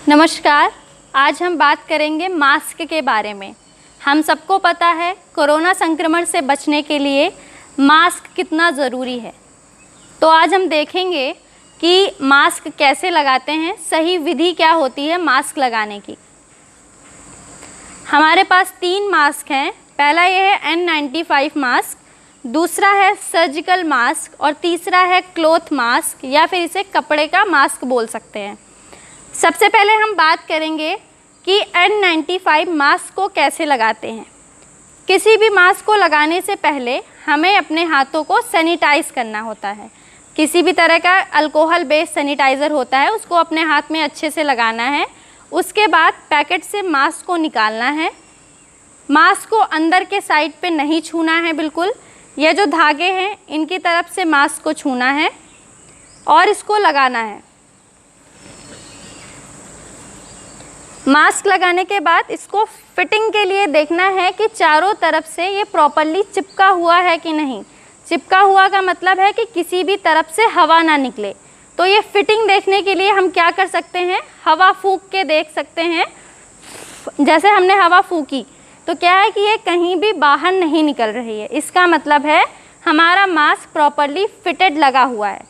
नमस्कार। आज हम बात करेंगे मास्क के बारे में। हम सबको पता है कोरोना संक्रमण से बचने के लिए मास्क कितना ज़रूरी है। तो आज हम देखेंगे कि मास्क कैसे लगाते हैं, सही विधि क्या होती है मास्क लगाने की। हमारे पास 3 मास्क हैं। पहला ये है N95 मास्क, दूसरा है सर्जिकल मास्क और तीसरा है क्लॉथ मास्क या फिर इसे कपड़े का मास्क बोल सकते हैं। सबसे पहले हम बात करेंगे कि N95 मास्क को कैसे लगाते हैं। किसी भी मास्क को लगाने से पहले हमें अपने हाथों को सैनिटाइज़ करना होता है। किसी भी तरह का अल्कोहल बेस्ड सैनिटाइज़र होता है, उसको अपने हाथ में अच्छे से लगाना है। उसके बाद पैकेट से मास्क को निकालना है। मास्क को अंदर के साइड पे नहीं छूना है बिल्कुल। ये जो धागे हैं इनकी तरफ से मास्क को छूना है और इसको लगाना है। मास्क लगाने के बाद इसको फिटिंग के लिए देखना है कि चारों तरफ से ये प्रॉपरली चिपका हुआ है कि नहीं। चिपका हुआ का मतलब है कि किसी भी तरफ से हवा ना निकले। तो ये फिटिंग देखने के लिए हम क्या कर सकते हैं, हवा फूंक के देख सकते हैं। जैसे हमने हवा फूंकी तो क्या है कि ये कहीं भी बाहर नहीं निकल रही है, इसका मतलब है हमारा मास्क प्रॉपरली फिटेड लगा हुआ है।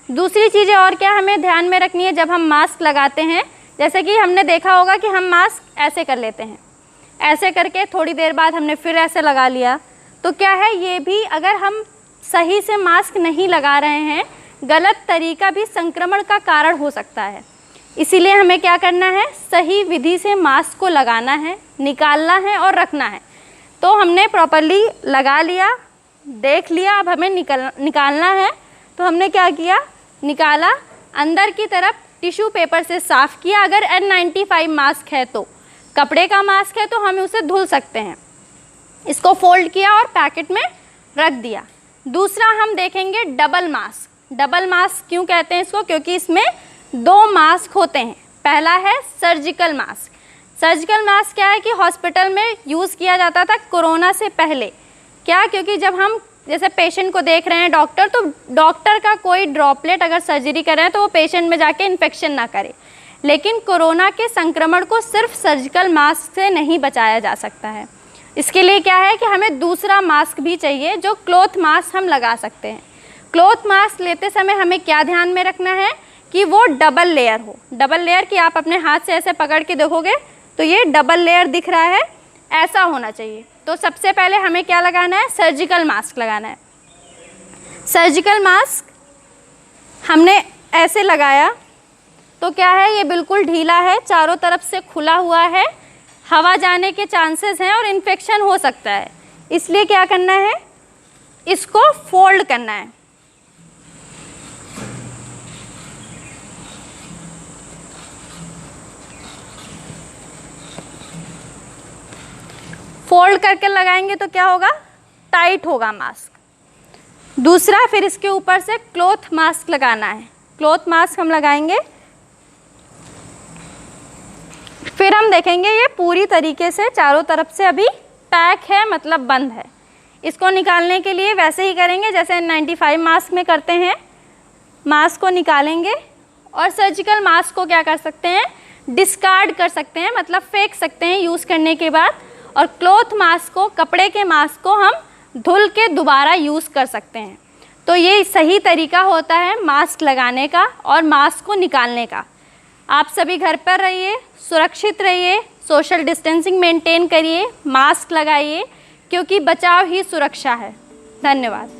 दूसरी चीज़ें और क्या हमें ध्यान में रखनी है जब हम मास्क लगाते हैं। जैसे कि हमने देखा होगा कि हम मास्क ऐसे कर लेते हैं, ऐसे करके थोड़ी देर बाद हमने फिर ऐसे लगा लिया। तो क्या है, ये भी अगर हम सही से मास्क नहीं लगा रहे हैं, गलत तरीका भी संक्रमण का कारण हो सकता है। इसीलिए हमें क्या करना है, सही विधि से मास्क को लगाना है, निकालना है और रखना है। तो हमने प्रॉपरली लगा लिया, देख लिया, अब हमें निकालना है। तो हमने क्या किया, निकाला, अंदर की तरफ टिश्यू पेपर से साफ़ किया। अगर N95 मास्क है तो, कपड़े का मास्क है तो हम उसे धुल सकते हैं। इसको फोल्ड किया और पैकेट में रख दिया। दूसरा हम देखेंगे डबल मास्क। डबल मास्क क्यों कहते हैं इसको, क्योंकि इसमें 2 मास्क होते हैं। पहला है सर्जिकल मास्क। सर्जिकल मास्क क्या है कि हॉस्पिटल में यूज़ किया जाता था कोरोना से पहले। क्या, क्योंकि जब हम जैसे पेशेंट को देख रहे हैं डॉक्टर, तो डॉक्टर का कोई ड्रॉपलेट अगर सर्जरी कर रहे हैं तो वो पेशेंट में जाके इन्फेक्शन ना करे। लेकिन कोरोना के संक्रमण को सिर्फ सर्जिकल मास्क से नहीं बचाया जा सकता है। इसके लिए क्या है कि हमें दूसरा मास्क भी चाहिए, जो क्लॉथ मास्क हम लगा सकते हैं। क्लॉथ मास्क लेते समय हमें क्या ध्यान में रखना है कि वो डबल लेयर हो। डबल लेयर कि आप अपने हाथ से ऐसे पकड़ के देखोगे तो ये डबल लेयर दिख रहा है, ऐसा होना चाहिए। तो सबसे पहले हमें क्या लगाना है, सर्जिकल मास्क लगाना है। सर्जिकल मास्क हमने ऐसे लगाया तो क्या है, ये बिल्कुल ढीला है, चारों तरफ से खुला हुआ है, हवा जाने के चांसेस हैं और इन्फेक्शन हो सकता है। इसलिए क्या करना है, इसको फोल्ड करना है। फोल्ड करके लगाएंगे तो क्या होगा, टाइट होगा मास्क। दूसरा, फिर इसके ऊपर से क्लॉथ मास्क लगाना है। क्लॉथ मास्क हम लगाएंगे, फिर हम देखेंगे ये पूरी तरीके से चारों तरफ से अभी पैक है, मतलब बंद है। इसको निकालने के लिए वैसे ही करेंगे जैसे N95 मास्क में करते हैं। मास्क को निकालेंगे और सर्जिकल मास्क को क्या कर सकते हैं, डिस्कार्ड कर सकते हैं, मतलब फेंक सकते हैं यूज़ करने के बाद। और क्लॉथ मास्क को, कपड़े के मास्क को हम धुल के दोबारा यूज़ कर सकते हैं। तो ये सही तरीका होता है मास्क लगाने का और मास्क को निकालने का। आप सभी घर पर रहिए, सुरक्षित रहिए, सोशल डिस्टेंसिंग मेंटेन करिए, मास्क लगाइए, क्योंकि बचाव ही सुरक्षा है। धन्यवाद।